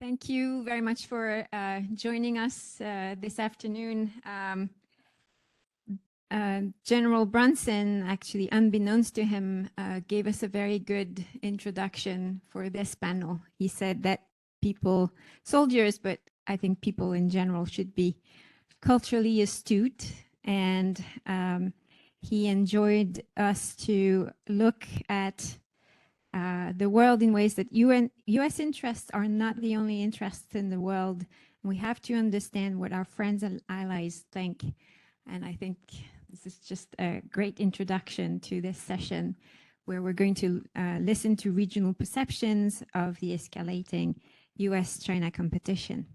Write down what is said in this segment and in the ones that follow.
Thank you very much for joining us this afternoon. General Brunson, actually, unbeknownst to him, gave us a very good introduction for this panel. He said that people, soldiers, but I think people in general should be culturally astute, and he enjoyed us to look at the world in ways that U.S. interests are not the only interests in the world. We have to understand what our friends and allies think. And I think this is just a great introduction to this session, where we're going to listen to regional perceptions of the escalating U.S.-China competition.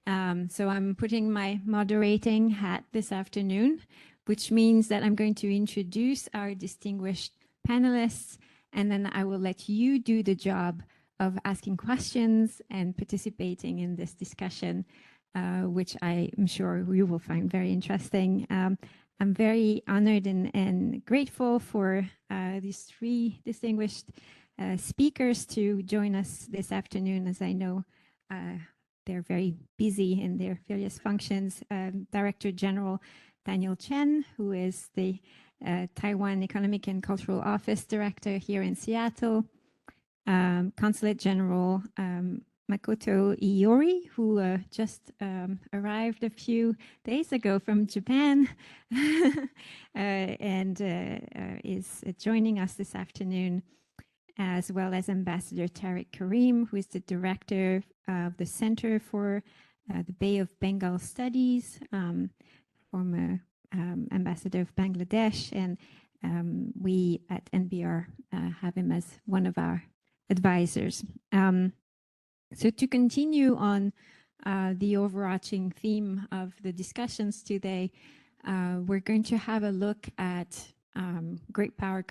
So I'm putting my moderating hat this afternoon, which means that I'm going to introduce our distinguished panelists, and then I will let you do the job of asking questions and participating in this discussion, which I am sure you will find very interesting. I'm very honored and grateful for these three distinguished speakers to join us this afternoon, as I know they're very busy in their various functions. Director General Daniel Chen, who is the Taiwan Economic and Cultural Office Director here in Seattle. Consulate-General Makoto Iyori, who just arrived a few days ago from Japan and is joining us this afternoon, as well as Ambassador Tariq Karim, who is the Director of the Center for the Bay of Bengal Studies, former Ambassador of Bangladesh, and we at NBR have him as one of our advisors. So to continue on the overarching theme of the discussions today, we're going to have a look at great power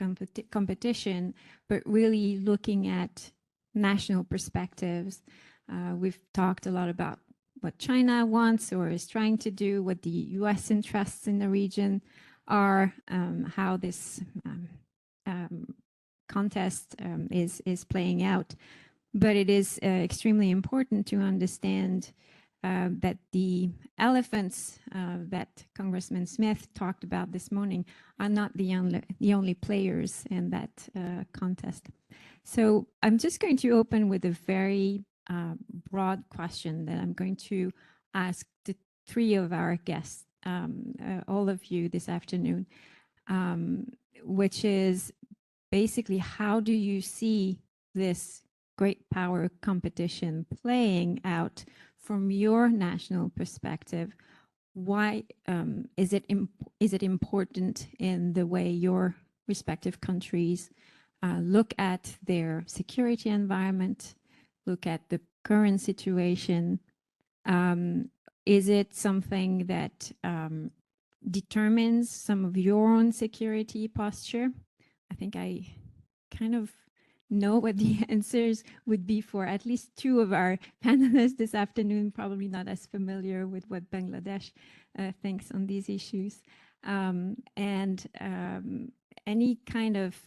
competition, but really looking at national perspectives. We've talked a lot about what China wants or is trying to do, what the U.S. interests in the region are, how this contest is playing out. But it is extremely important to understand that the elephants that Congressman Smith talked about this morning are not the only players in that contest. So I'm just going to open with a very broad question that I'm going to ask the three of our guests, all of you this afternoon, which is basically, how do you see this great power competition playing out from your national perspective? Why is it important in the way your respective countries look at their security environment, look at the current situation? Is it something that determines some of your own security posture? I think I kind of know what the answers would be for at least two of our panelists this afternoon, probably not as familiar with what Bangladesh thinks on these issues. Any kind of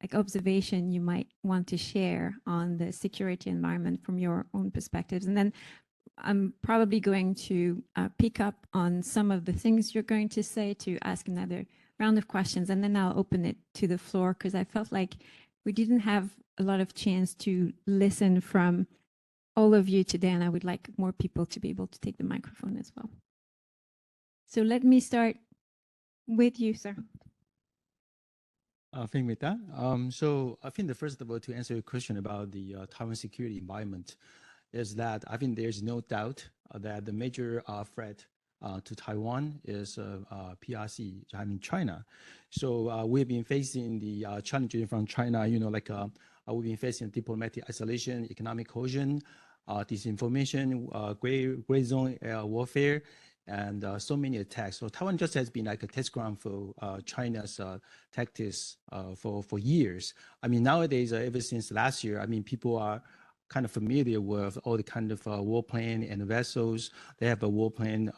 like observation you might want to share on the security environment from your own perspectives. And then I'm probably going to pick up on some of the things you're going to say to ask another round of questions, and then I'll open it to the floor, because I felt like we didn't have a lot of chance to listen from all of you today, and I would like more people to be able to take the microphone as well. So let me start with you, sir. Thank you, Mita. So I think first of all, to answer your question about the Taiwan security environment, is that I think there's no doubt that the major threat to Taiwan is PRC, I mean China. So we've been facing the challenges from China, we've been facing diplomatic isolation, economic cohesion, disinformation, gray zone warfare, and so many attacks. So Taiwan just has been like a test ground for China's tactics for years. I mean, nowadays, ever since last year, I mean, people are kind of familiar with all the kind of warplane and vessels. They have a warplane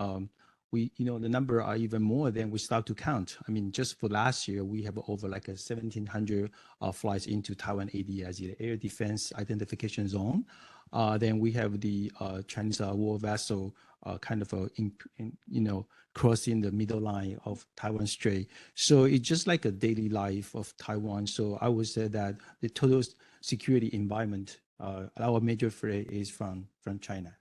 the number are even more than we start to count. I mean, just for last year, we have over like 1,700 flights into Taiwan ADS, the Air Defense Identification Zone. Then we have the Chinese war vessel crossing the middle line of Taiwan Strait. So it's just like a daily life of Taiwan. So I would say that the total security environment, our major threat is from China.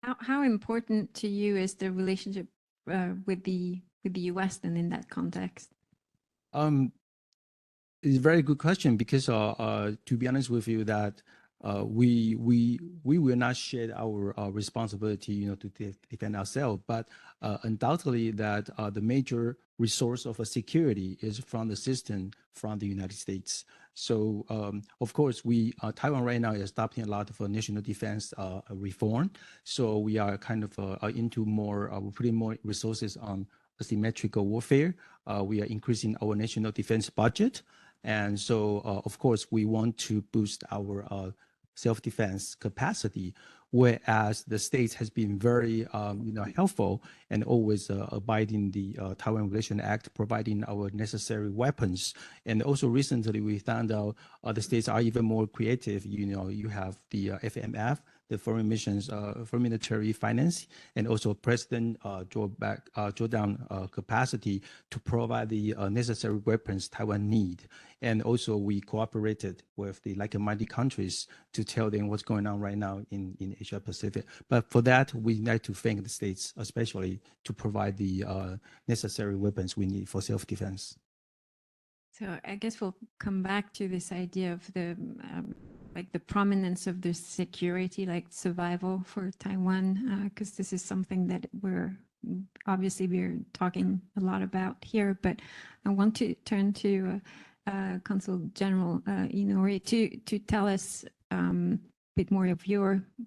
How important to you is the relationship with the U.S. then in that context? It's a very good question because to be honest with you, that we will not share our responsibility, to defend ourselves, but undoubtedly that the major resource of security is from the system from the United States. So of course, Taiwan right now is adopting a lot of national defense reform. So we are kind of into more, we're putting more resources on asymmetrical warfare. We are increasing our national defense budget. And so, of course, we want to boost our self-defense capacity, whereas the states has been very, helpful and always abiding the Taiwan Regulation Act, providing our necessary weapons. And also recently, we found out the states are even more creative. You have the FMF, the foreign missions, foreign military finance, and also President draw down capacity to provide the necessary weapons Taiwan need. And also we cooperated with the like-minded countries to tell them what's going on right now in Asia Pacific. But for that, we need to thank the states, especially to provide the necessary weapons we need for self-defense. So I guess we'll come back to this idea of the the prominence of the security, like survival for Taiwan, because this is something that we're talking a lot about here. But I want to turn to Consul General Iyori to tell us a bit more of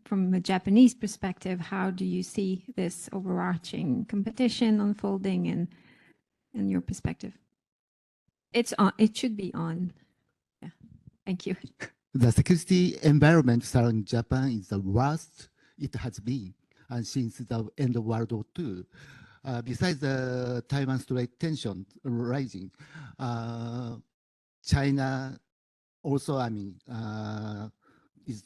from a Japanese perspective, how do you see this overarching competition unfolding in your perspective? It's on. It should be on. Yeah. Thank you. The security environment surrounding Japan is the worst it has been since the end of World War II. Besides the Taiwan Strait tension rising, China also, is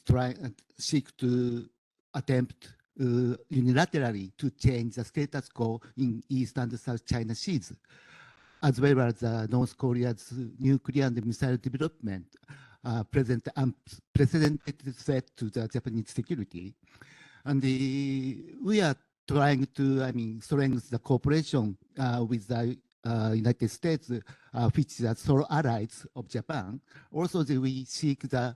seek to attempt unilaterally to change the status quo in East and South China Seas, as well as North Korea's nuclear and missile development. Present unprecedented threat to the Japanese security. And we are trying to, strengthen the cooperation with the United States, which is sole allies of Japan. Also, we seek the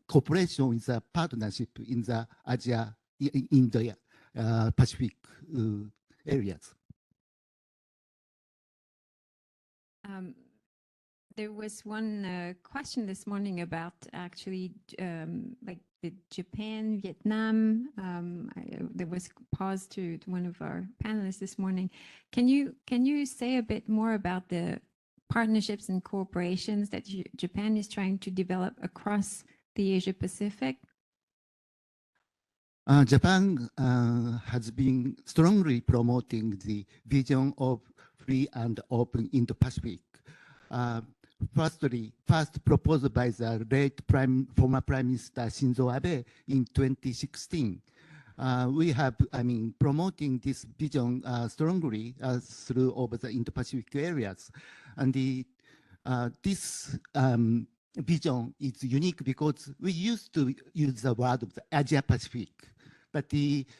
cooperation with the partnership in the Asia, Indo-Pacific areas. There was one question this morning about actually like the Japan, Vietnam. There was a pause to one of our panelists this morning. Can you say a bit more about the partnerships and cooperations that Japan is trying to develop across the Asia Pacific? Japan has been strongly promoting the vision of free and open Indo-Pacific. First proposed by the late former Prime Minister Shinzo Abe in 2016. We have, promoting this vision strongly through over the Indo-Pacific areas. And this vision is unique because we used to use the word of the Asia-Pacific, but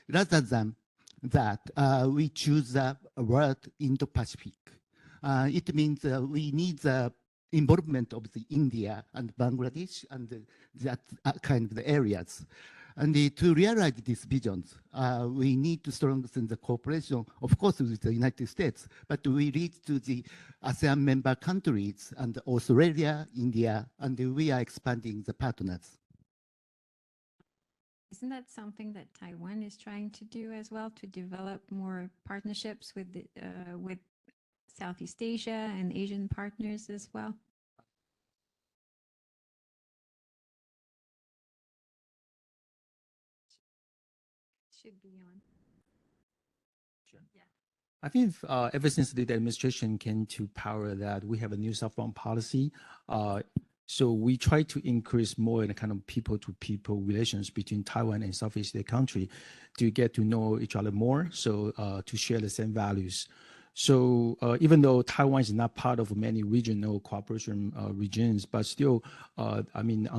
rather than that, we choose the word Indo-Pacific. It means we need the involvement of the India and Bangladesh and that kind of the areas. And to realize these visions, we need to strengthen the cooperation, of course, with the United States, but we lead to the ASEAN member countries and Australia, India, and we are expanding the partners. Isn't that something that Taiwan is trying to do as well, to develop more partnerships with Southeast Asia and Asian partners as well? Should be on. I think ever since the administration came to power, that we have a new soft-foreign policy. So we try to increase more in the kind of people-to-people relations between Taiwan and Southeast Asia country to get to know each other more, so to share the same values. So even though Taiwan is not part of many regional cooperation regions, but still, I mean,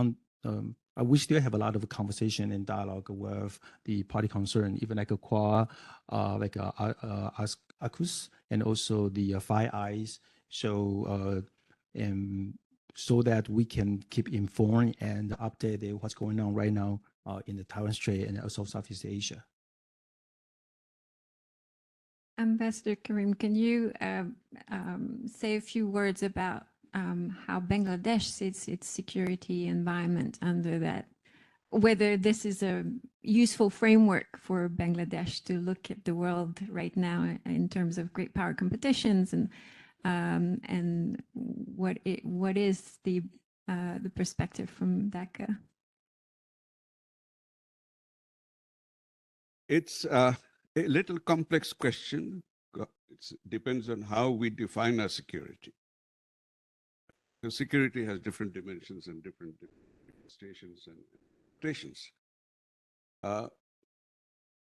we still have a lot of conversation and dialogue with the party concerned, even like a Qua, like ACUS, and also the Five Eyes. So so that we can keep informed and updated what's going on right now in the Taiwan Strait and also Southeast Asia. Ambassador Karim, can you say a few words about how Bangladesh sees its security environment under that, whether this is a useful framework for Bangladesh to look at the world right now in terms of great power competitions, and what is the perspective from Dhaka? It's a little complex question. It depends on how we define our security. The security has different dimensions and different stations and stations.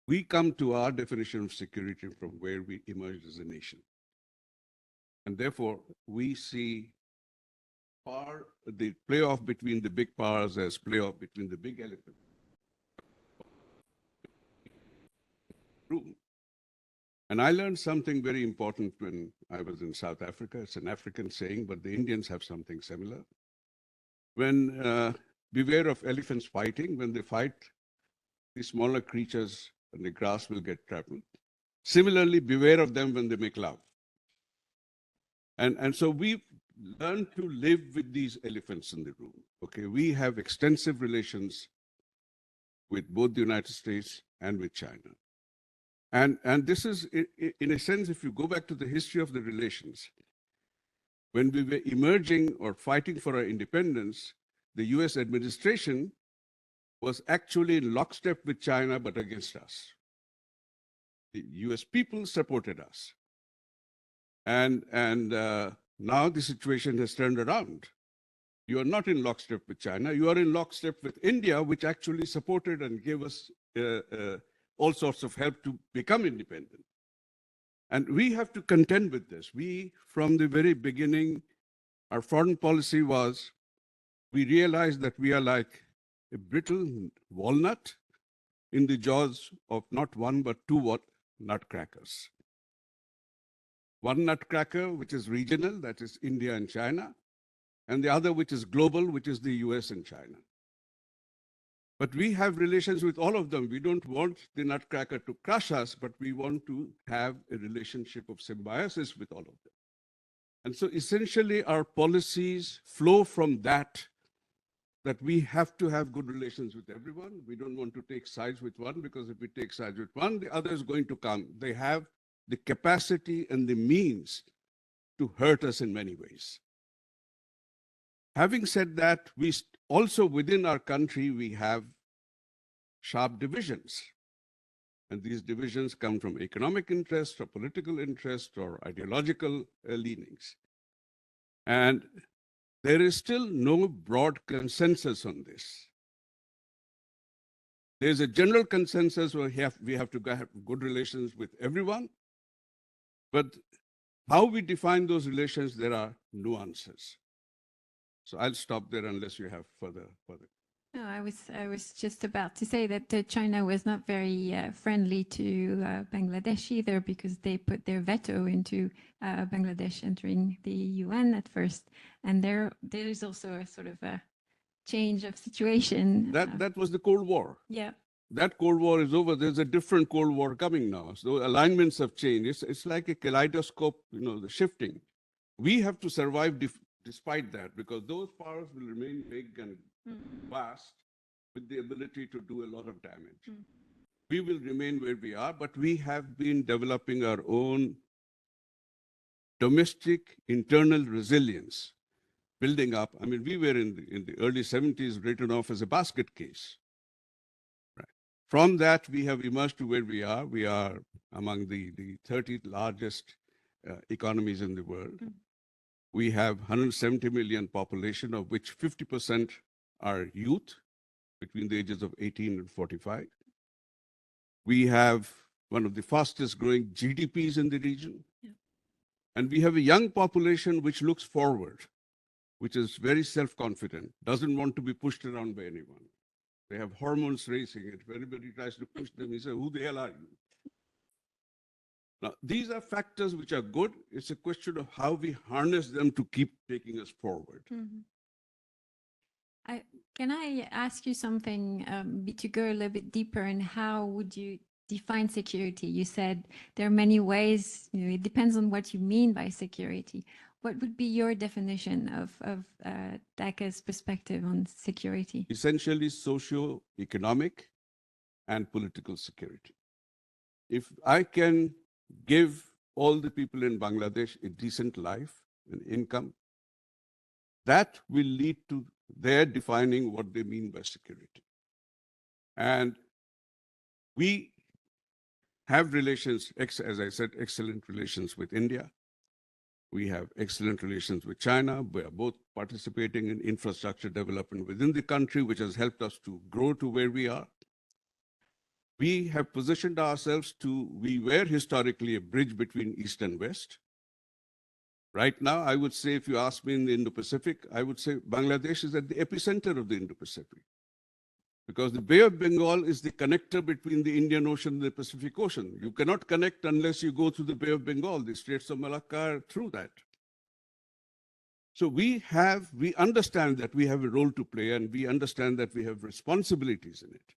We come to our definition of security from where we emerged as a nation. And therefore, we see the playoff between the big powers as playoff between the big elephant. And I learned something very important when I was in South Africa. It's an African saying, but the Indians have something similar. When beware of elephants fighting, when they fight, the smaller creatures and the grass will get trampled. Similarly, beware of them when they make love. And so we learn to live with these elephants in the room. Okay, we have extensive relations with both the United States and with China. And this is, in a sense, if you go back to the history of the relations, when we were emerging or fighting for our independence, the US administration was actually in lockstep with China, but against us. The US people supported us. And now the situation has turned around. You are not in lockstep with China. You are in lockstep with India, which actually supported and gave us all sorts of help to become independent. And we have to contend with this. We, from the very beginning, our foreign policy was, we realized that we are like a brittle walnut in the jaws of not one, but two nutcrackers. One nutcracker, which is regional, that is India and China, and the other, which is global, which is the US and China. But we have relations with all of them. We don't want the nutcracker to crush us, but we want to have a relationship of symbiosis with all of them. And so essentially our policies flow from that we have to have good relations with everyone. We don't want to take sides with one, because if we take sides with one, the other is going to come. They have the capacity and the means to hurt us in many ways. Having said that, we also within our country, we have sharp divisions. And these divisions come from economic interest or political interest or ideological leanings. And there is still no broad consensus on this. There's a general consensus where we have to have good relations with everyone. But how we define those relations, there are nuances. So I'll stop there unless you have further. No, I was just about to say that China was not very friendly to Bangladesh either, because they put their veto into Bangladesh entering the UN at first, and there is also a sort of a change of situation. That was the Cold War. Yeah. That Cold War is over. There's a different Cold War coming now. So alignments have changed. It's like a kaleidoscope, the shifting. We have to survive despite that, because those powers will remain big and vast with the ability to do a lot of damage. We will remain where we are, but we have been developing our own domestic internal resilience, building up. I mean, we were in the early 70s written off as a basket case. Right? From that, we have emerged to where we are. We are among the 30 largest economies in the world. We have 170 million population, of which 50% are youth between the ages of 18 and 45. We have one of the fastest growing GDPs in the region. Yeah. And we have a young population which looks forward, which is very self-confident, doesn't want to be pushed around by anyone. They have hormones racing. If anybody tries to push them, he says, who the hell are you? Now, these are factors which are good. It's a question of how we harness them to keep taking us forward. Mm-hmm. Can I ask you something to go a little bit deeper, and how would you define security? You said there are many ways, it depends on what you mean by security. What would be your definition of Dhaka's perspective on security? Essentially socio-economic and political security. If I can give all the people in Bangladesh a decent life and income, that will lead to their defining what they mean by security. And we have relations, as I said, excellent relations with India. We have excellent relations with China. We are both participating in infrastructure development within the country, which has helped us to grow to where we are. We have positioned ourselves we were historically a bridge between East and West. Right now, I would say, if you ask me in the Indo-Pacific, I would say Bangladesh is at the epicenter of the Indo-Pacific, because the Bay of Bengal is the connector between the Indian Ocean and the Pacific Ocean. You cannot connect unless you go through the Bay of Bengal. The Straits of Malacca are through that. So we understand that we have a role to play, and we understand that we have responsibilities in it.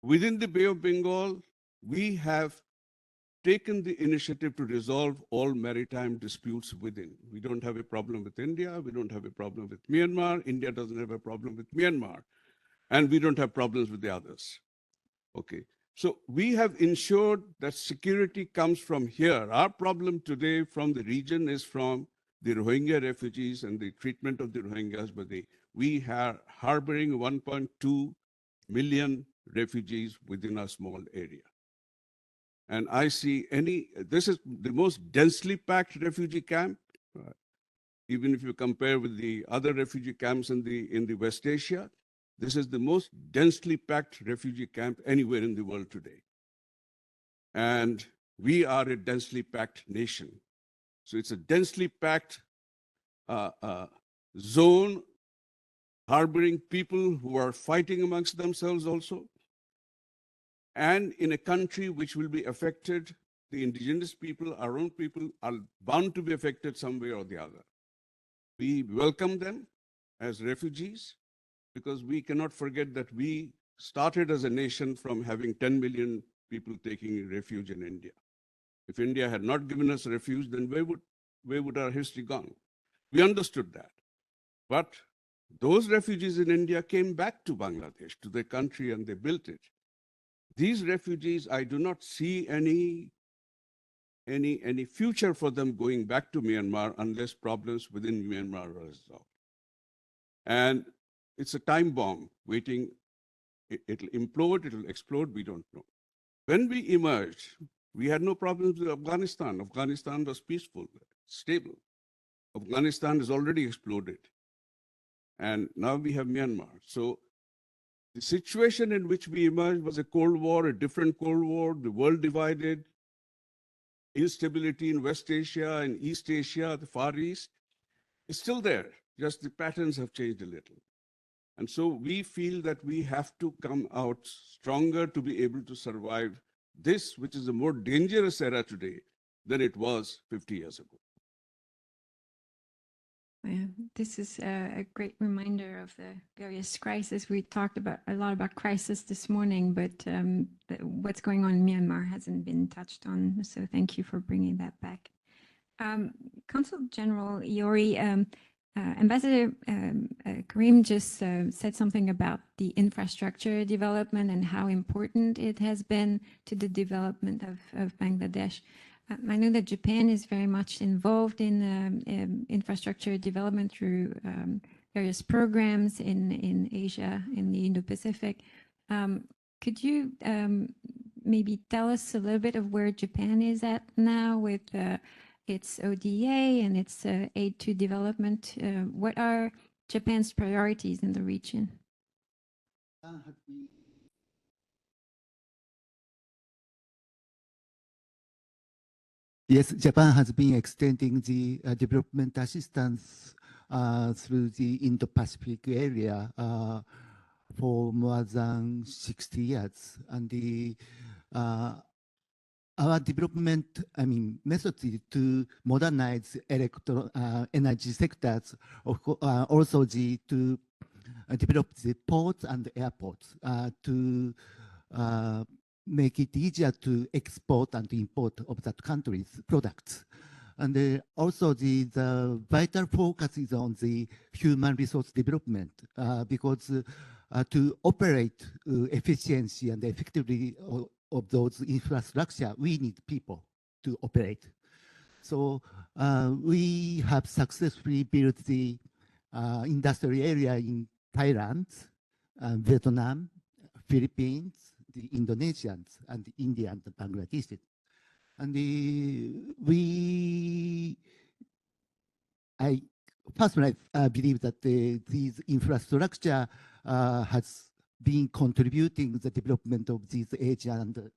Within the Bay of Bengal, we have taken the initiative to resolve all maritime disputes within. We don't have a problem with India. We don't have a problem with Myanmar. India doesn't have a problem with Myanmar. And we don't have problems with the others. Okay. So we have ensured that security comes from here. Our problem today from the region is from the Rohingya refugees and the treatment of the Rohingyas. But we are harboring 1.2 million refugees within a small area. And I see this is the most densely packed refugee camp, even if you compare with the other refugee camps in the West Asia. This is the most densely packed refugee camp anywhere in the world today. And we are a densely packed nation. So it's a densely packed zone harboring people who are fighting amongst themselves also. And in a country which will be affected, the indigenous people, our own people, are bound to be affected some way or the other. We welcome them as refugees, because we cannot forget that we started as a nation from having 10 million people taking refuge in India. If India had not given us refuge, then where would our history gone? We understood that. But those refugees in India came back to Bangladesh, to their country, and they built it. These refugees, I do not see any future for them going back to Myanmar unless problems within Myanmar are resolved. And it's a time bomb waiting. It'll implode, it'll explode, we don't know. When we emerged, we had no problems with Afghanistan. Afghanistan was peaceful, stable. Afghanistan has already exploded. And now we have Myanmar. So the situation in which we emerged was a Cold War, a different Cold War, the world divided, instability in West Asia and East Asia, the Far East, is still there. Just the patterns have changed a little. And so we feel that we have to come out stronger to be able to survive this, which is a more dangerous era today than it was 50 years ago. Yeah, this is a great reminder of the various crises. We talked a lot about crisis this morning, but what's going on in Myanmar hasn't been touched on. So thank you for bringing that back. Consul-General Iyori, Ambassador Karim just said something about the infrastructure development and how important it has been to the development of Bangladesh. I know that Japan is very much involved in infrastructure development through various programs in Asia, in the Indo-Pacific. Could you maybe tell us a little bit of where Japan is at now with its ODA and its aid to development? What are Japan's priorities in the region? Yes, Japan has been extending the development assistance through the Indo-Pacific area for more than 60 years. And our development, method is to modernize energy sectors, also to develop the ports and airports to make it easier to export and import of that country's products. And also the vital focus is on the human resource development because to operate efficiency and effectively of those infrastructure, we need people to operate. So we have successfully built the industrial area in Thailand, Vietnam, Philippines, the Indonesians, and the India and the Bangladesh. And I personally believe that these infrastructure has been contributing the development of these Asia and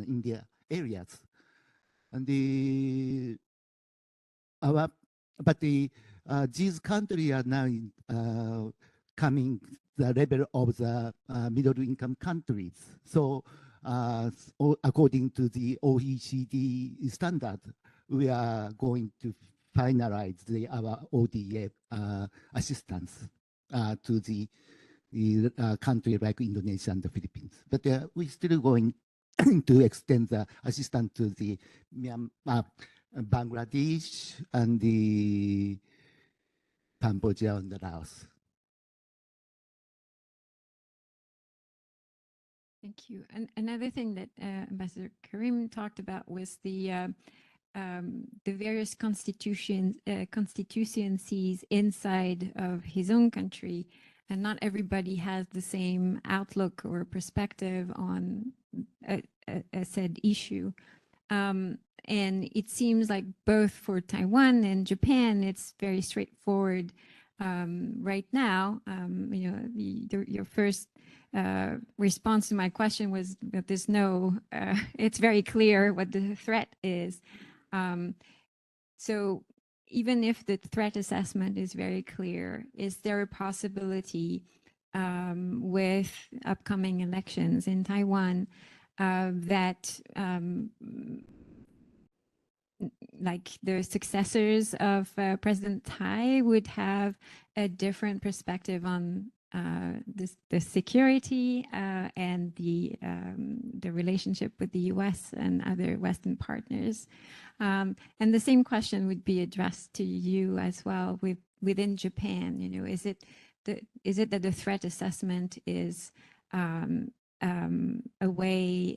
India areas. And these countries are now coming the level of the middle income countries. So according to the OECD standard, we are going to finalize our ODA assistance to the country like Indonesia and the Philippines. But we're still going to extend the assistance to the Myanmar, Bangladesh, and the Cambodia and the Laos. Thank you. And another thing that Ambassador Karim talked about was the various constituencies inside of his own country, and not everybody has the same outlook or perspective on a said issue. And it seems like both for Taiwan and Japan, it's very straightforward right now. Your first response to my question was that there's no, it's very clear what the threat is. So even if the threat assessment is very clear, is there a possibility with upcoming elections in Taiwan that like the successors of President Tsai would have a different perspective on the security and the relationship with the U.S. and other Western partners? And the same question would be addressed to you as well within Japan. Is it that the threat assessment is a way,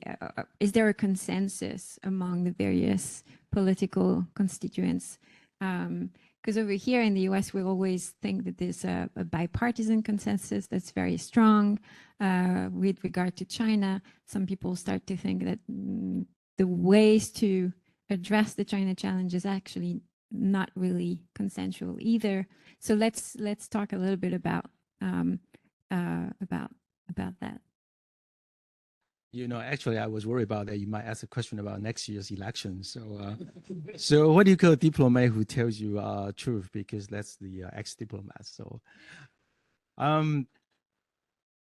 is there a consensus among the various political constituents? Because over here in the US, we always think that there's a bipartisan consensus that's very strong with regard to China. Some people start to think that the ways to address the China challenge is actually not really consensual either. So let's talk a little bit about that. Actually, I was worried about that you might ask a question about next year's election. So, so what do you call a diplomat who tells you truth? Because that's the ex-diplomat. So,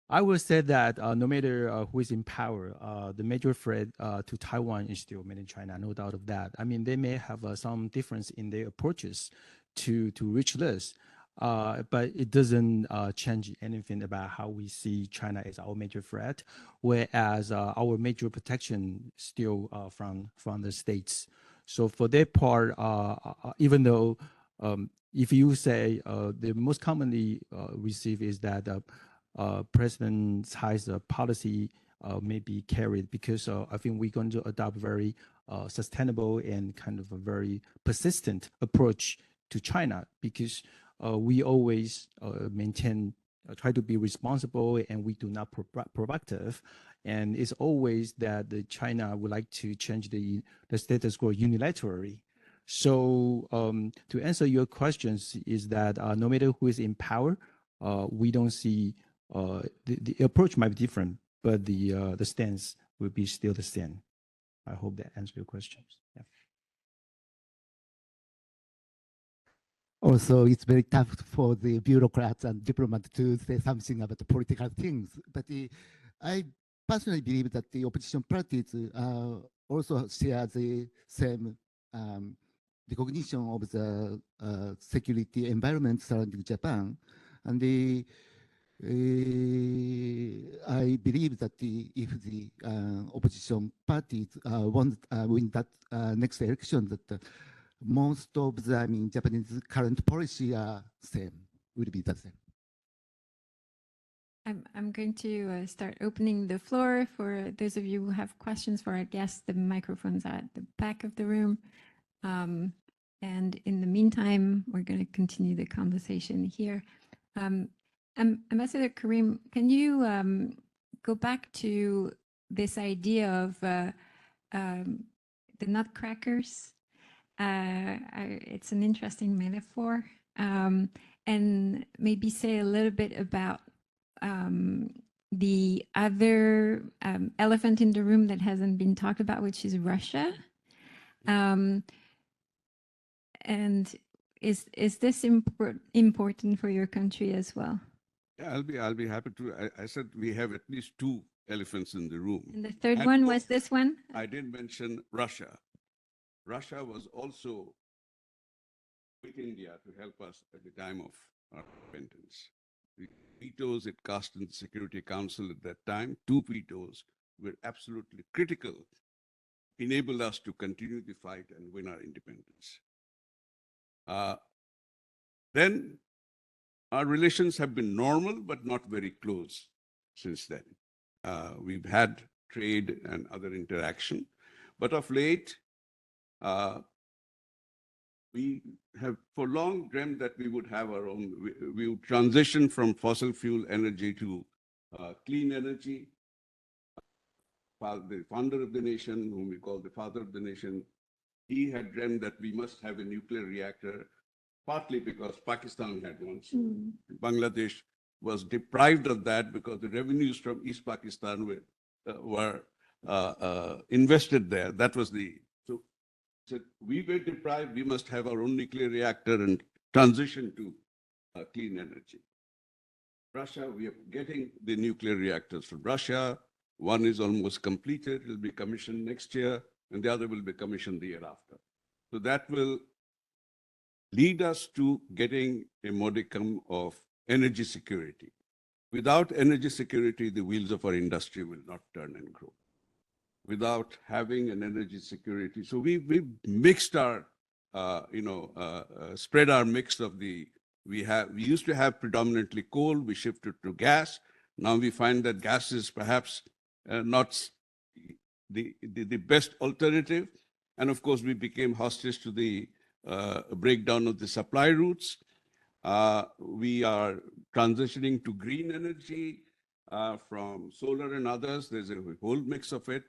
I would say that no matter who is in power, the major threat to Taiwan is still mainland China, no doubt of that. I mean, they may have some difference in their approaches to reach this. But it doesn't change anything about how we see China as our major threat, whereas our major protection still from the States. So for their part, even though if you say the most commonly received is that President Tsai's policy may be carried because I think we're going to adopt very sustainable and kind of a very persistent approach to China because we always maintain try to be responsible and we do not proactive. And it's always that China would like to change the status quo unilaterally. So to answer your questions is that no matter who is in power, we don't see the approach might be different, but the stance will be still the same. I hope that answers your questions. Yeah. Also, it's very tough for the bureaucrats and diplomats to say something about the political things. But I personally believe that the opposition parties also share the same recognition of the security environment surrounding Japan. And I believe that if the opposition parties win that next election, that most of the Japanese current policy are same, will be the same. I'm going to start opening the floor for those of you who have questions for our guests. The microphones are at the back of the room. And in the meantime, we're going to continue the conversation here. Ambassador Karim, can you go back to this idea of the nutcrackers? It's an interesting metaphor, and maybe say a little bit about the other elephant in the room that hasn't been talked about, which is Russia. And is this important for your country as well? Yeah, I'll be happy to. I said we have at least two elephants in the room. And the third one was this one? I didn't mention Russia. Russia was also with India to help us at the time of our independence. The vetoes it cast in the Security Council at that time, 2 vetoes, were absolutely critical, enabled us to continue the fight and win our independence. Then our relations have been normal, but not very close since then. We've had trade and other interaction, but of late, we have for long dreamt that we would have our own, we would transition from fossil fuel energy to clean energy. The founder of the nation, whom we call the father of the nation, he had dreamt that we must have a nuclear reactor, partly because Pakistan had one. So Bangladesh was deprived of that because the revenues from East Pakistan were invested there. That was the, so we were deprived, we must have our own nuclear reactor and transition to clean energy. Russia, we are getting the nuclear reactors from Russia. One is almost completed, it will be commissioned next year, and the other will be commissioned the year after. So that will lead us to getting a modicum of energy security. Without energy security, the wheels of our industry will not turn and grow. Without having an energy security, so we've mixed our, spread our mix of the. We used to have predominantly coal. We shifted to gas. Now we find that gas is perhaps not the best alternative, and of course we became hostage to the breakdown of the supply routes. We are transitioning to green energy from solar and others. There's a whole mix of it.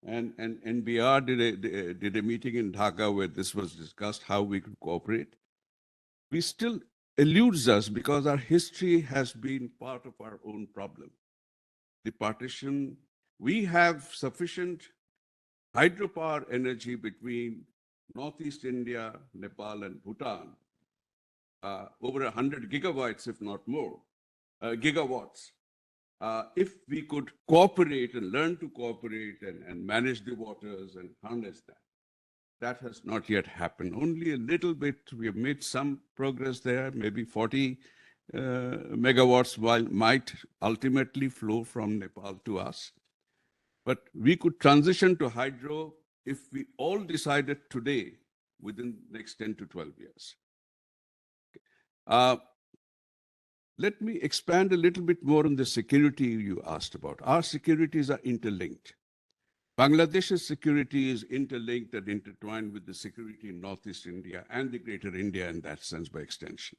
And NBR did a meeting in Dhaka where this was discussed, how we could cooperate. We still eludes us because our history has been part of our own problem. The partition, we have sufficient hydropower energy between Northeast India, Nepal, and Bhutan, over 100 gigawatts, if not more, gigawatts. If we could cooperate and learn to cooperate and manage the waters and harness that. That has not yet happened. Only a little bit, we have made some progress there, maybe 40 megawatts might ultimately flow from Nepal to us. But we could transition to hydro if we all decided today within the next 10 to 12 years. Let me expand a little bit more on the security you asked about. Our securities are interlinked. Bangladesh's security is interlinked and intertwined with the security in Northeast India and the greater India in that sense by extension.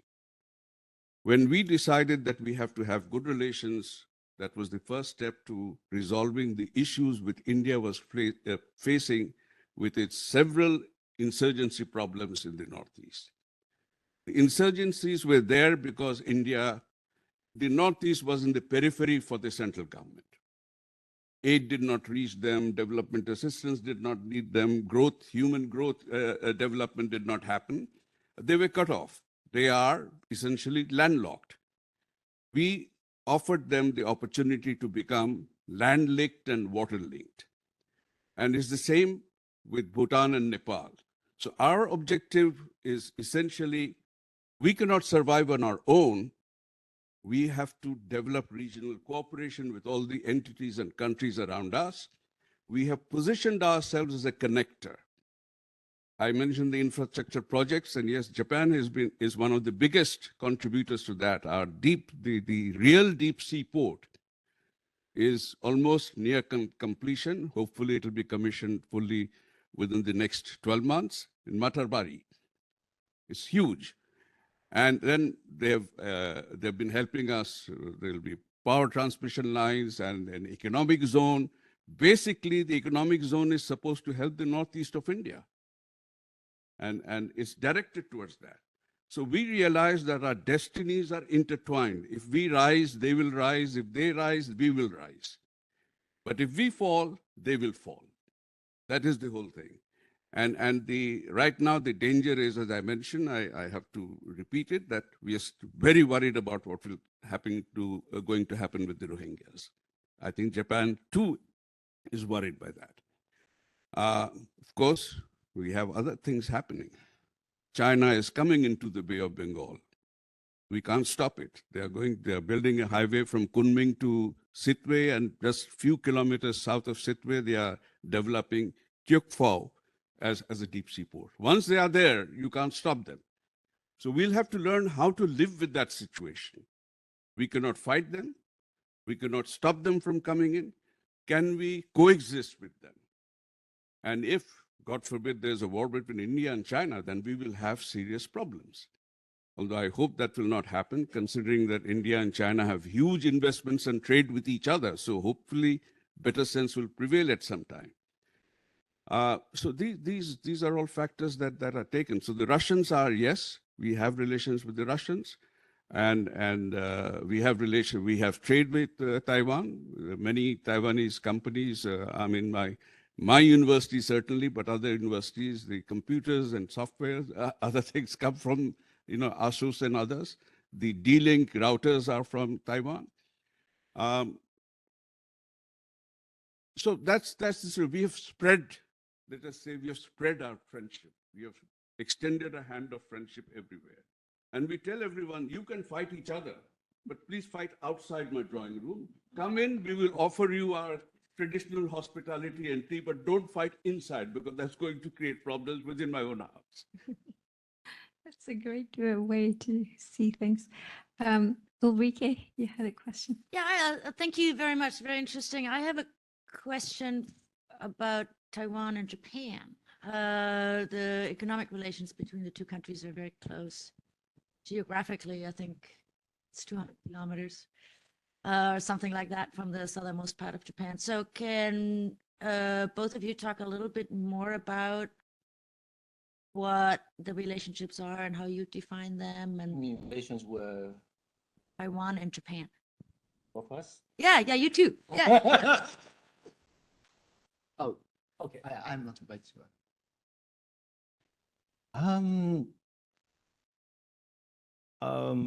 When we decided that we have to have good relations, that was the first step to resolving the issues which India was facing with its several insurgency problems in the Northeast. The insurgencies were there because the Northeast was in the periphery for the central government. Aid did not reach them, development assistance did not need them, human growth development did not happen. They were cut off. They are essentially landlocked. We offered them the opportunity to become land-linked and water-linked. And it's the same with Bhutan and Nepal. So our objective is essentially, we cannot survive on our own. We have to develop regional cooperation with all the entities and countries around us. We have positioned ourselves as a connector. I mentioned the infrastructure projects, and yes, Japan is one of the biggest contributors to that. The real deep sea port is almost near completion. Hopefully, it will be commissioned fully within the next 12 months in Matarbari. It's huge. And then they've been helping us. There'll be power transmission lines and an economic zone. Basically, the economic zone is supposed to help the northeast of India. And it's directed towards that. So we realize that our destinies are intertwined. If we rise, they will rise. If they rise, we will rise. But if we fall, they will fall. That is the whole thing. And right now, the danger is, as I mentioned, I have to repeat it, that we are very worried about what will going to happen with the Rohingyas. I think Japan, too, is worried by that. Of course, we have other things happening. China is coming into the Bay of Bengal. We can't stop it. They are building a highway from Kunming to Sitwe, and just a few kilometers south of Sitwe, they are developing Kyukphao as a deep sea port. Once they are there, you can't stop them. So we'll have to learn how to live with that situation. We cannot fight them. We cannot stop them from coming in. Can we coexist with them? And if, God forbid, there's a war between India and China, then we will have serious problems. Although I hope that will not happen, considering that India and China have huge investments and trade with each other. So hopefully, better sense will prevail at some time. So these are all factors that are taken. So the Russians are, yes, we have relations with the Russians, and we have trade with Taiwan. Many Taiwanese companies, I mean, my university certainly, but other universities, the computers and software, other things come from, Asus and others. The D-Link routers are from Taiwan. So that's the sort of, we have spread, let us say, we have spread our friendship. We have extended a hand of friendship everywhere. And we tell everyone, you can fight each other, but please fight outside my drawing room. Come in, we will offer you our traditional hospitality and tea, but don't fight inside, because that's going to create problems within my own house. That's a great way to see things. Ulrike, you had a question. Yeah, thank you very much. Very interesting. I have a question about Taiwan and Japan. The economic relations between the two countries are very close. Geographically, I think it's 200 kilometers or something like that from the southernmost part of Japan. So can both of you talk a little bit more about what the relationships are and how you define them, and Relations with Taiwan and Japan? both of us? Yeah, you too. Yeah. Oh, okay. I'm not quite sure.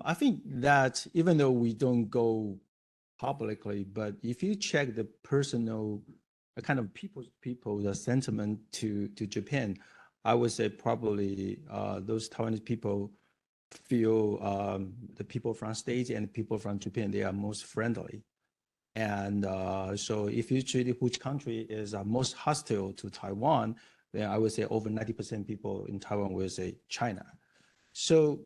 I think that even though we don't go publicly, but if you check the personal kind of the sentiment to Japan, I would say probably those Taiwanese people feel the people from States and people from Japan, they are most friendly. And so if you treat which country is most hostile to Taiwan, then I would say over 90% people in Taiwan will say China. So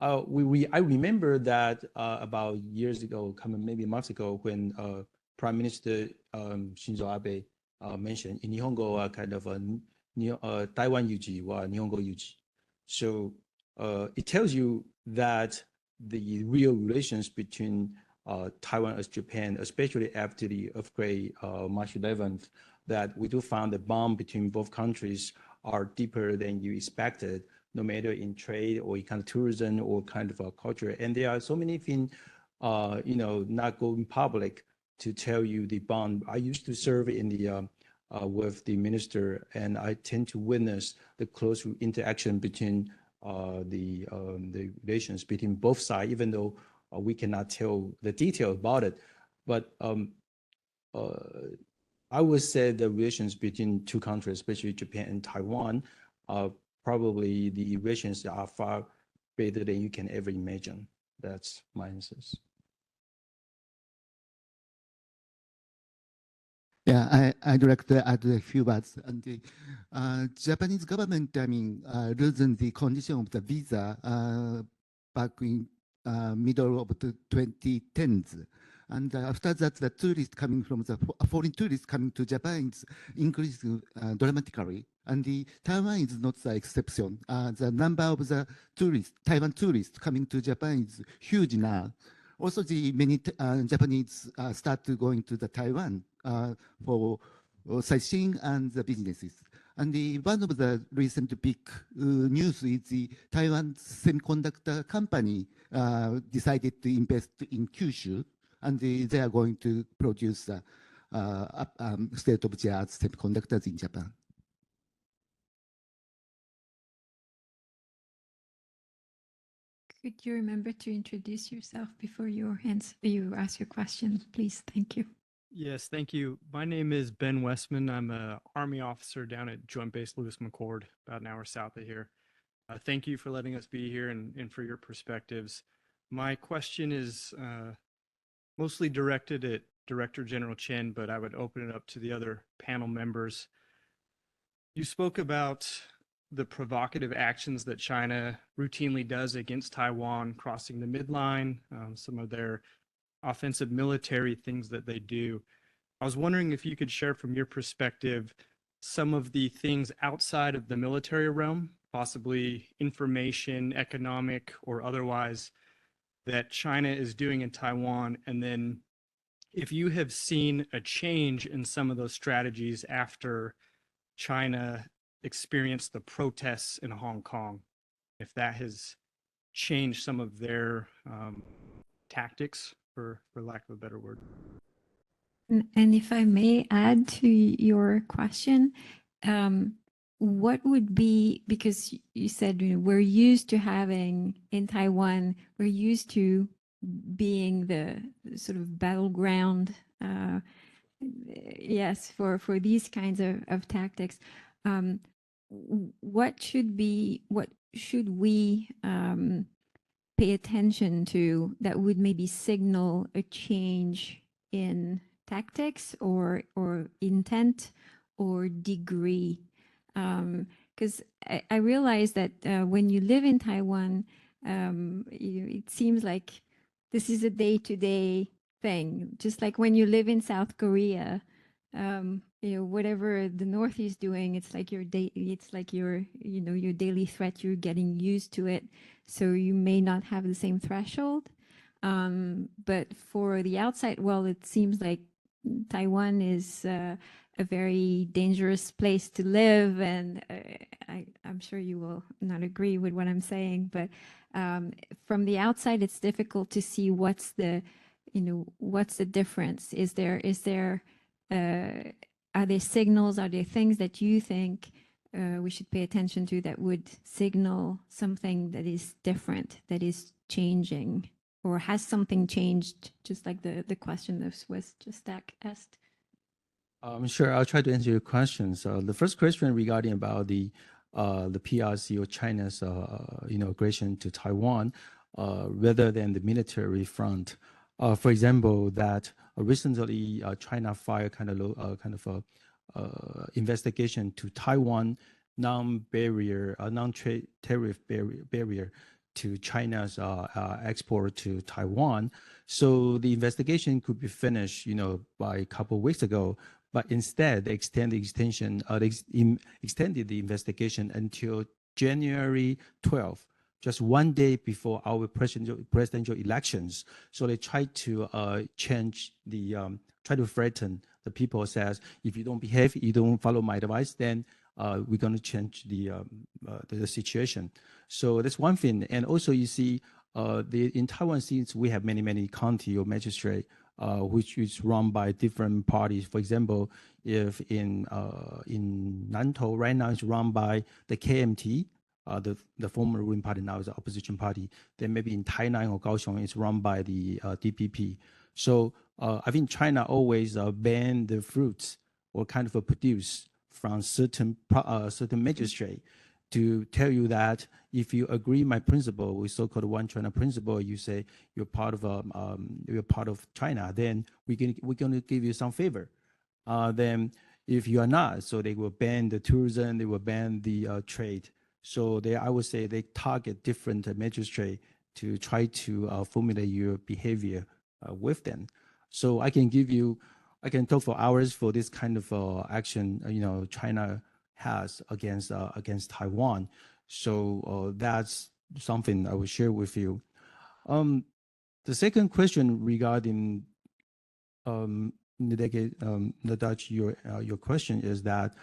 I remember that about years ago, maybe months ago, when Prime Minister Shinzo Abe mentioned in Nihongo kind of a Taiwan Yuji or Nihongo Yuji. So it tells you that the real relations between Taiwan and Japan, especially after the earthquake, March 11th, that we do find the bond between both countries are deeper than you expected, no matter in trade or in kind of tourism or kind of culture. And there are so many things, not going public to tell you the bond. I used to serve in the with the minister, and I tend to witness the close interaction between the relations between both sides, even though we cannot tell the detail about it. But I would say the relations between two countries, especially Japan and Taiwan, probably the relations are far better than you can ever imagine. That's my answers. Yeah, I'd like to add a few words. And the Japanese government, loosened the condition of the visa back in middle of the 2010s. And after that, the tourists coming from the foreign tourists coming to Japan is increased dramatically. And the Taiwan is not the exception. The number of the tourists, Taiwan tourists coming to Japan is huge now. Also, the many Japanese start to going to the Taiwan for sightseeing and the businesses. And one of the recent big news is the Taiwan semiconductor company decided to invest in Kyushu, and they are going to produce state-of-the-art semiconductors in Japan. Could you remember to introduce yourself before you ask your question, please? Thank you. Yes, thank you. My name is Ben Westman. I'm an Army officer down at Joint Base Lewis McChord, about an hour south of here. Thank you for letting us be here and for your perspectives. My question is mostly directed at Director General Chen, but I would open it up to the other panel members. You spoke about the provocative actions that China routinely does against Taiwan, crossing the midline, some of their offensive military things that they do. I was wondering if you could share from your perspective some of the things outside of the military realm, possibly information, economic, or otherwise, that China is doing in Taiwan, and then if you have seen a change in some of those strategies after China experienced the protests in Hong Kong, if that has changed some of their tactics, for lack of a better word. And if I may add to your question, what would be, because you said we're used to having in Taiwan, we're used to being the sort of battleground, yes, for these kinds of tactics. What should we pay attention to that would maybe signal a change in tactics or intent or degree? Because I realize that when you live in Taiwan, it seems like this is a day-to-day thing. Just like when you live in South Korea, whatever the North is doing, it's like your daily threat. You're getting used to it, so you may not have the same threshold. But for the outside world, it seems like Taiwan is a very dangerous place to live, and I'm sure you will not agree with what I'm saying. But from the outside, it's difficult to see what's the difference. Are there signals? Are there things that you think we should pay attention to that would signal something that is different, that is changing? Or has something changed, just like the question that was just asked? Sure, I'll try to answer your questions. The first question regarding about the PRC or China's aggression to Taiwan, rather than the military front. For example, that recently China fired kind of investigation to Taiwan non-tariff barrier to China's export to Taiwan. So the investigation could be finished, by a couple of weeks ago, but instead they extended the investigation until January 12th just one day before our presidential elections. So they tried to change the, try to threaten the people, says, if you don't behave, you don't follow my advice, then we're going to change the situation. So that's one thing. And also you see, in Taiwan, since we have many county or magistrate, which is run by different parties. For example, if in Nantou right now it's run by the KMT, the former ruling party, now is the opposition party. Then maybe in Tainan or Kaohsiung it's run by the DPP. So I think China always ban the fruits or kind of produce from certain magistrate to tell you that if you agree my principle with so-called one China principle, you say you're part of China, then we're going to give you some favor. Then if you are not, so they will ban the tourism, they will ban the trade. So I would say they target different magistrate to try to formulate your behavior with them. So I can talk for hours for this kind of action, China has against Taiwan. So that's something I will share with you. The second question regarding Nadège, your question is that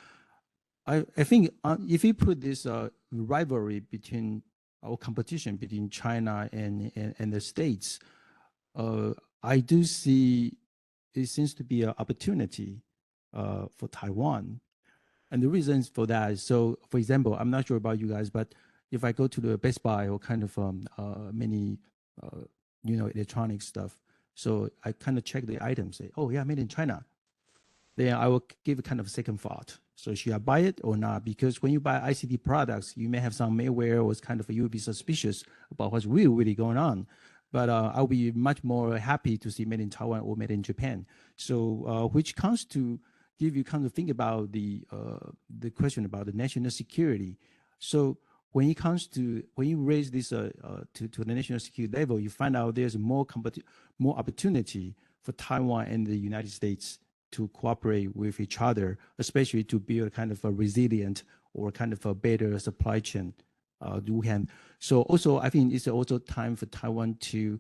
I think if you put this rivalry between our competition between China and the States, I do see it seems to be an opportunity for Taiwan. And the reasons for that is, so for example, I'm not sure about you guys, but if I go to the Best Buy or kind of many, electronic stuff, so I kind of check the items, say, oh yeah, made in China. Then I will give a kind of second thought. So should I buy it or not? Because when you buy ICT products, you may have some malware or it's kind of, you'll be suspicious about what's really going on. But I'll be much more happy to see made in Taiwan or made in Japan. So which comes to give you kind of think about the question about the national security. So when you raise this to the national security level, you find out there's more opportunity for Taiwan and the United States to cooperate with each other, especially to build kind of a resilient or kind of a better supply chain. So also, I think it's also time for Taiwan to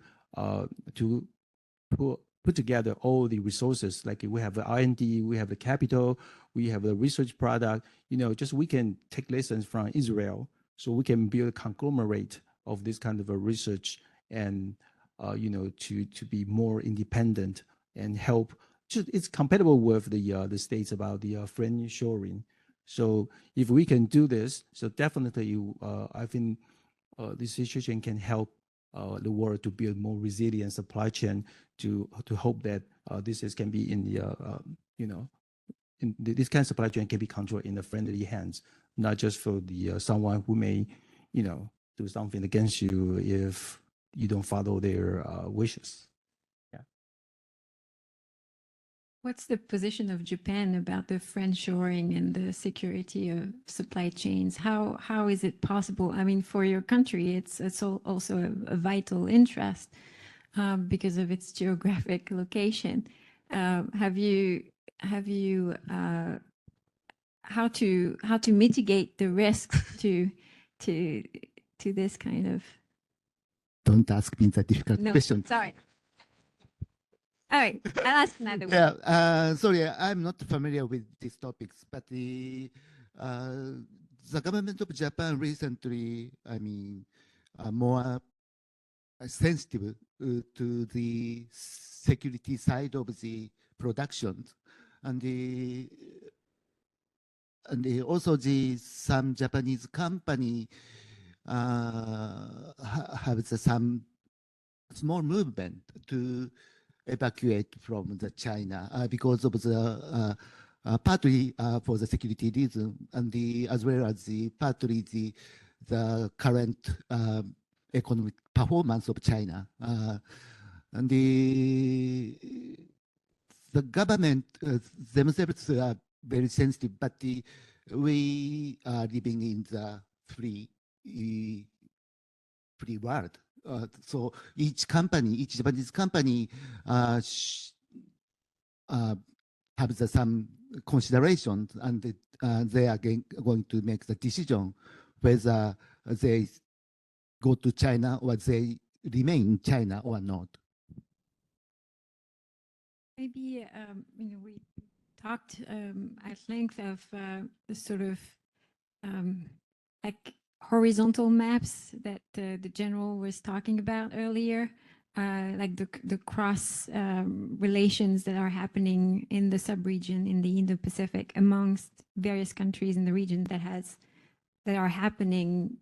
put together all the resources. Like we have the R&D, we have the capital, we have the research product. Just we can take lessons from Israel, so we can build a conglomerate of this kind of a research and to be more independent and help. It's compatible with the states about the friend shoring. So if we can do this, so definitely I think this situation can help the world to build more resilient supply chain to hope that this can be in the this kind of supply chain can be controlled in the friendly hands, not just for the someone who may do something against you if you don't follow their wishes. What's the position of Japan about the friendshoring and the security of supply chains? How is it possible? I mean, for your country, it's also a vital interest because of its geographic location. Have you how to mitigate the risks to this kind of? Don't ask me the difficult question. Sorry. All right, I'll ask another one. Yeah, sorry, I'm not familiar with these topics, but the government of Japan recently, more sensitive to the security side of the production, and also some Japanese company have some small movement to evacuate from the China because of the partly for the security reason, and as well as partly the current economic performance of China, and the government themselves are very sensitive, but we are living in the free world. So each Japanese company have some considerations, and they are going to make the decision whether they go to China or they remain in China or not? Maybe we talked at length of the sort of like horizontal maps that the general was talking about earlier, like the cross relations that are happening in the sub-region in the Indo-Pacific amongst various countries in the region that are happening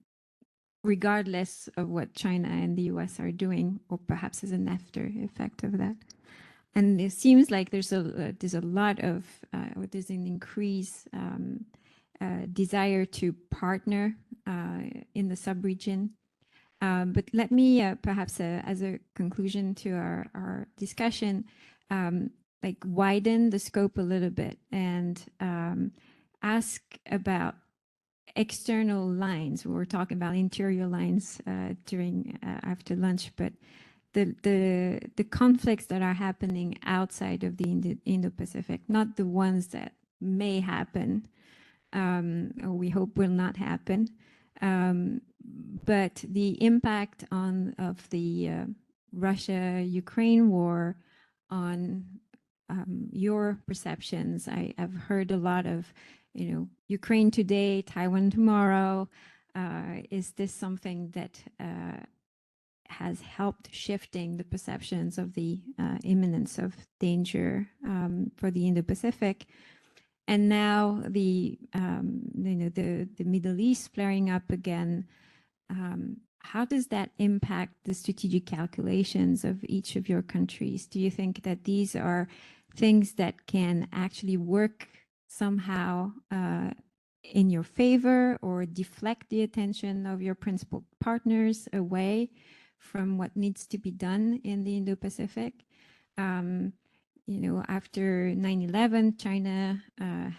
regardless of what China and the US are doing, or perhaps as an after effect of that. And it seems like there's a lot of there's an increase desire to partner in the sub-region. But let me perhaps as a conclusion to our discussion, like widen the scope a little bit and ask about external lines. We were talking about interior lines during after lunch, but the conflicts that are happening outside of the Indo-Pacific, not the ones that may happen, or we hope will not happen, but the impact of the Russia-Ukraine war on your perceptions. I've heard a lot of, Ukraine today, Taiwan tomorrow. Is this something that has helped shifting the perceptions of the imminence of danger for the Indo-Pacific? And now the Middle East flaring up again. How does that impact the strategic calculations of each of your countries? Do you think that these are things that can actually work somehow in your favor, or deflect the attention of your principal partners away from what needs to be done in the Indo-Pacific? After 9/11, China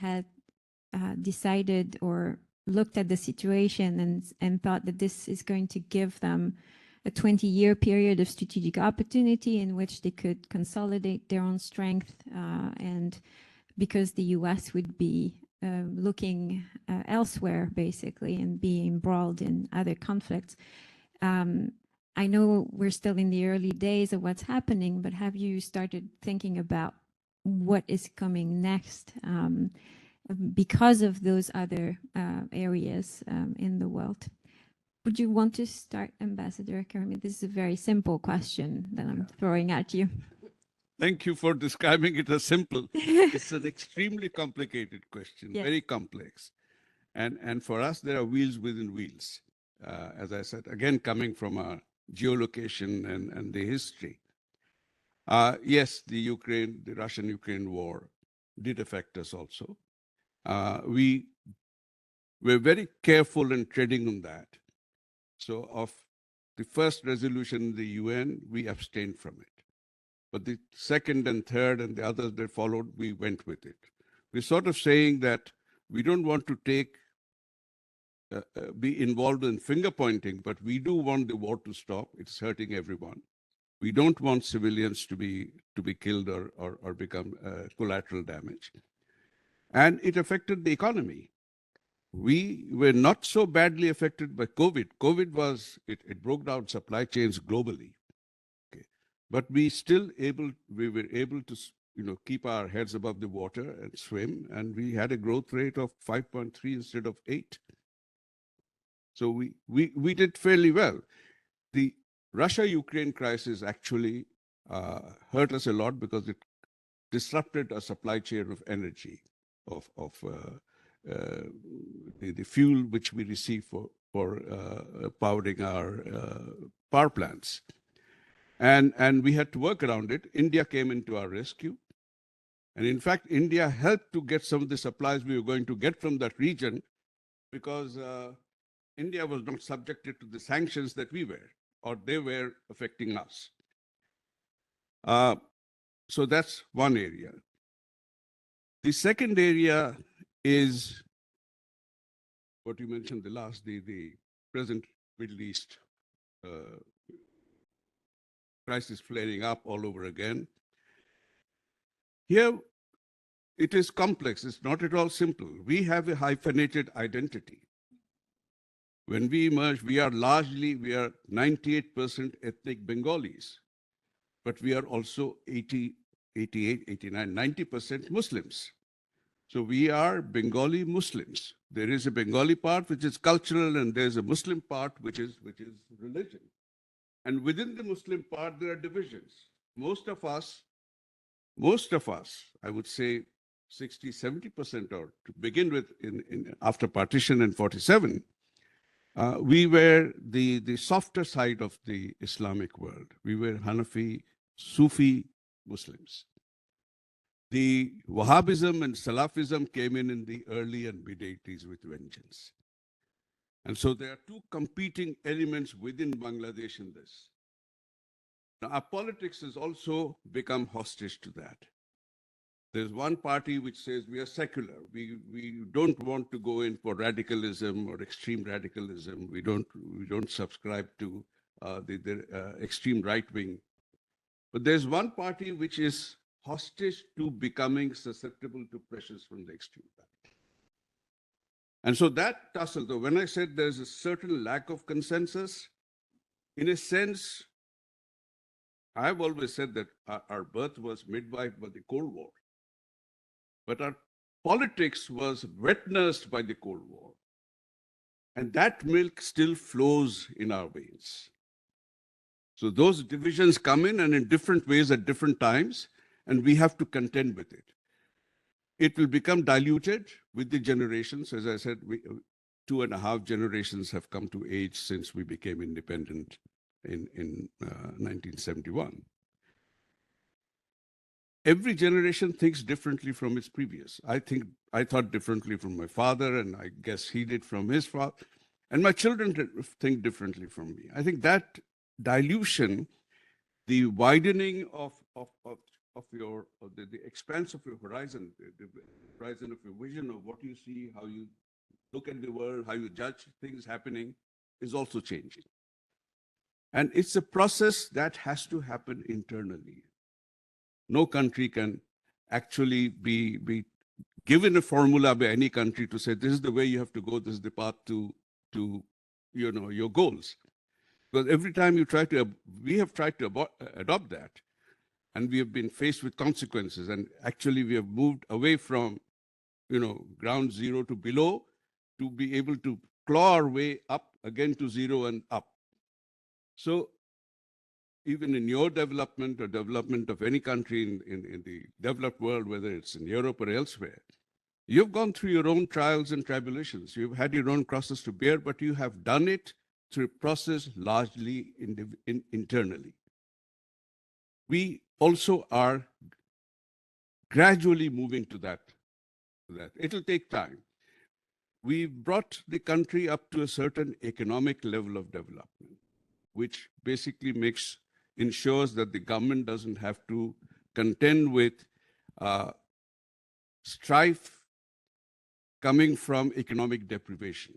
had decided or looked at the situation and thought that this is going to give them a 20-year period of strategic opportunity in which they could consolidate their own strength, and because the US would be looking elsewhere, basically, and be embroiled in other conflicts. I know we're still in the early days of what's happening, but have you started thinking about what is coming next because of those other areas in the world? Would you want to start, Ambassador Karim? This is a very simple question that I'm throwing at you. Thank you for describing it as simple. It's an extremely complicated question, Yes. very complex. And for us, there are wheels within wheels. As I said, again, coming from our geolocation and the history. Yes, the Russian-Ukraine war did affect us also. We were very careful in treading on that. So of the first resolution in the UN, we abstained from it. But the second and third and the others that followed, we went with it. We're sort of saying that we don't want to be involved in finger pointing, but we do want the war to stop. It's hurting everyone. We don't want civilians to be killed or become collateral damage. And it affected the economy. We were not so badly affected by COVID. COVID it broke down supply chains globally. Okay. But we were able to keep our heads above the water and swim, and we had a growth rate of 5.3 instead of 8. So we did fairly well. The Russia-Ukraine crisis actually hurt us a lot because it disrupted a supply chain of energy, of the fuel which we receive for powering our power plants. And we had to work around it. India came into our rescue. And in fact, India helped to get some of the supplies we were going to get from that region, because India was not subjected to the sanctions that we were, or they were affecting us. So that's one area. The second area is what you mentioned, the present Middle East crisis flaring up all over again. Here, it is complex. It's not at all simple. We have a hyphenated identity. When we emerged, we are 98% ethnic Bengalis, but we are also 80, 88, 89, 90% Muslims. So we are Bengali Muslims. There is a Bengali part which is cultural, and there's a Muslim part which is religion. And within the Muslim part, there are divisions. Most of us, I would say 60, 70%, or to begin with, after partition in 47, we were the softer side of the Islamic world. We were Hanafi, Sufi Muslims. The Wahhabism and Salafism came in the early and mid-80s with vengeance. And so there are two competing elements within Bangladesh in this. Now, our politics has also become hostage to that. There's one party which says we are secular. We don't want to go in for radicalism or extreme radicalism. We don't subscribe to the extreme right wing. But there's one party which is hostage to becoming susceptible to pressures from the extreme right. And so that tussle, though, when I said there's a certain lack of consensus, in a sense, I've always said that our birth was midwife by the Cold War. But our politics was wet nursed by the Cold War. And that milk still flows in our veins. So those divisions come in different ways at different times, and we have to contend with it. It will become diluted with the generations. As I said, 2.5 generations have come to age since we became independent in 1971. Every generation thinks differently from its previous. I thought differently from my father, and I guess he did from his father. And my children think differently from me. I think that dilution, the widening of the expanse of your horizon, the horizon of your vision of what you see, how you look at the world, how you judge things happening, is also changing. And it's a process that has to happen internally. No country can actually be given a formula by any country to say, this is the way you have to go, this is the path to your goals. Because every time we have tried to adopt that, and we have been faced with consequences. And actually, we have moved away from, ground zero to below, to be able to claw our way up again to zero and up. So even in your development or development of any country in the developed world, whether it's in Europe or elsewhere, you've gone through your own trials and tribulations. You've had your own crosses to bear, but you have done it through a process largely internally. We also are gradually moving to that. It'll take time. We brought the country up to a certain economic level of development, which basically ensures that the government doesn't have to contend with strife coming from economic deprivation.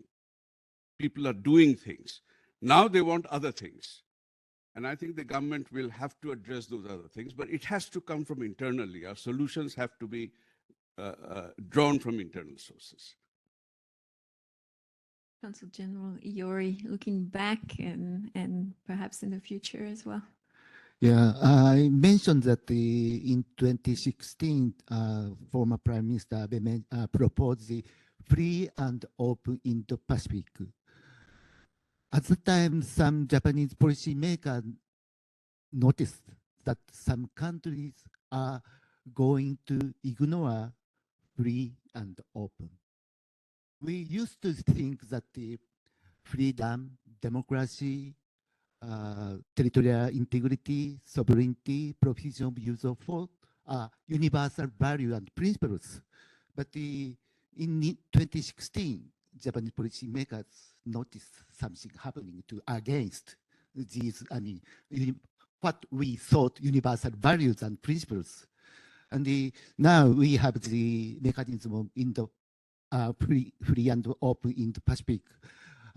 People are doing things. Now they want other things. And I think the government will have to address those other things, but it has to come from internally. Our solutions have to be drawn from internal sources. Consul General Iyori, looking back and perhaps in the future as well. Yeah, I mentioned that in 2016, former Prime Minister Abe proposed the free and open Indo-Pacific. At the time, some Japanese policymakers noticed that some countries are going to ignore free and open. We used to think that the freedom, democracy, territorial integrity, sovereignty, provision of use of force are universal values and principles. But in 2016, Japanese policymakers noticed something happening against these, what we thought universal values and principles. And now we have the mechanism in the free and open in the Pacific.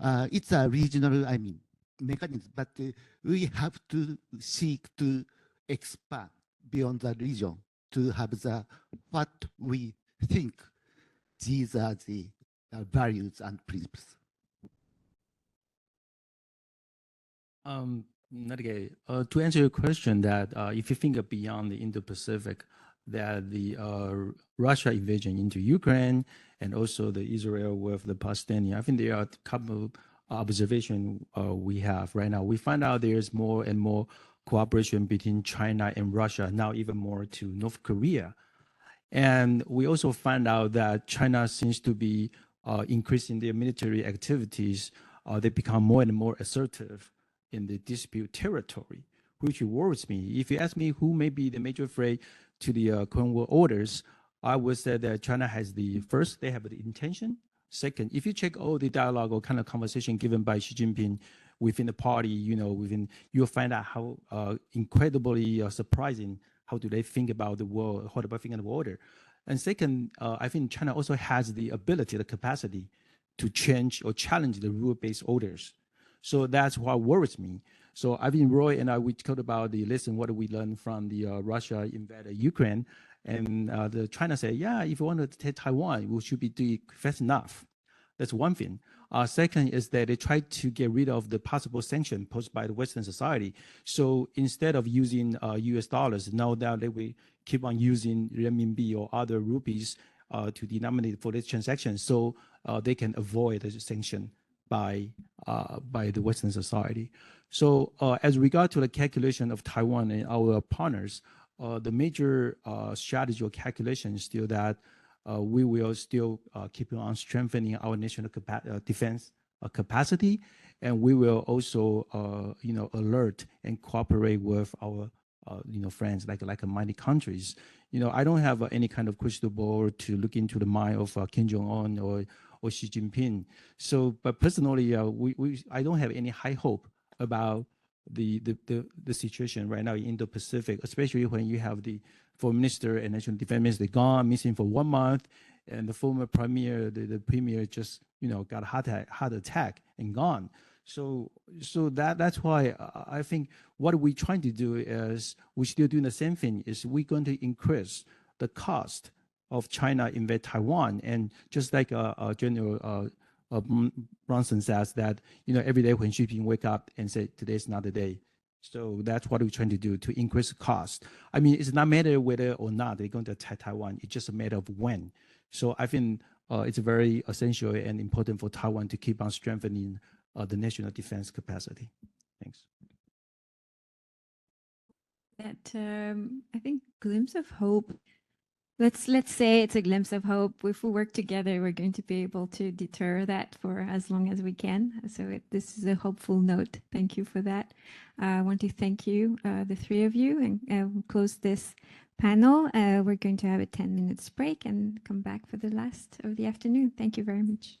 It's a regional, mechanism, but we have to seek to expand beyond the region to have what we think these are the values and principles. Nadège, to answer your question, that if you think of beyond the Indo-Pacific, that the Russia invasion into Ukraine and also the Israel with the Palestinian, I think there are a couple of observations we have right now. We find out there's more and more cooperation between China and Russia, now even more to North Korea. And we also find out that China seems to be increasing their military activities. They become more and more assertive in the dispute territory, which worries me. If you ask me who may be the major threat to the Korean War orders, I would say that China has the first, they have the intention. Second, if you check all the dialogue or kind of conversation given by Xi Jinping within the party, you'll find out how incredibly surprising how do they think about the world, how about thinking of order. And second, I think China also has the ability, the capacity to change or challenge the rule-based orders. So that's what worries me. So I think Roy and I, we talked about the lesson, what do we learn from the Russia invaded Ukraine. And the China said, yeah, if you want to take Taiwan, we should be doing fast enough. That's one thing. Second is that they tried to get rid of the possible sanction posed by the Western society. So instead of using US dollars, now that they will keep on using renminbi or other rupees to denominate for this transaction, so they can avoid the sanction by the Western society. So as regard to the calculation of Taiwan and our partners, the major strategy or calculation is still that we will still keep on strengthening our national defense capacity, and we will also, alert and cooperate with our, friends like mighty countries. I don't have any kind of crystal ball to look into the mind of Kim Jong-un or Xi Jinping. So, but personally, I don't have any high hope about the situation right now in Indo-Pacific, especially when you have the foreign minister and national defense minister gone, missing for 1 month, and the former premier, the premier just got a heart attack and gone. So that's why I think what we're trying to do is we're still doing the same thing. Is we're going to increase the cost of China invade Taiwan, and just like General Bronson says that every day when Xi Jinping wake up and say today's not the day. So that's what we're trying to do to increase the cost. I mean, it's not matter whether or not they're going to attack Taiwan. It's just a matter of when. So I think it's very essential and important for Taiwan to keep on strengthening the national defense capacity. Thanks. That I think glimpse of hope. Let's say it's a glimpse of hope. If we work together, we're going to be able to deter that for as long as we can. So this is a hopeful note. Thank you for that. I want to thank you, the three of you, and we'll close this panel. We're going to have a 10 minutes break and come back for the last of the afternoon. Thank you very much.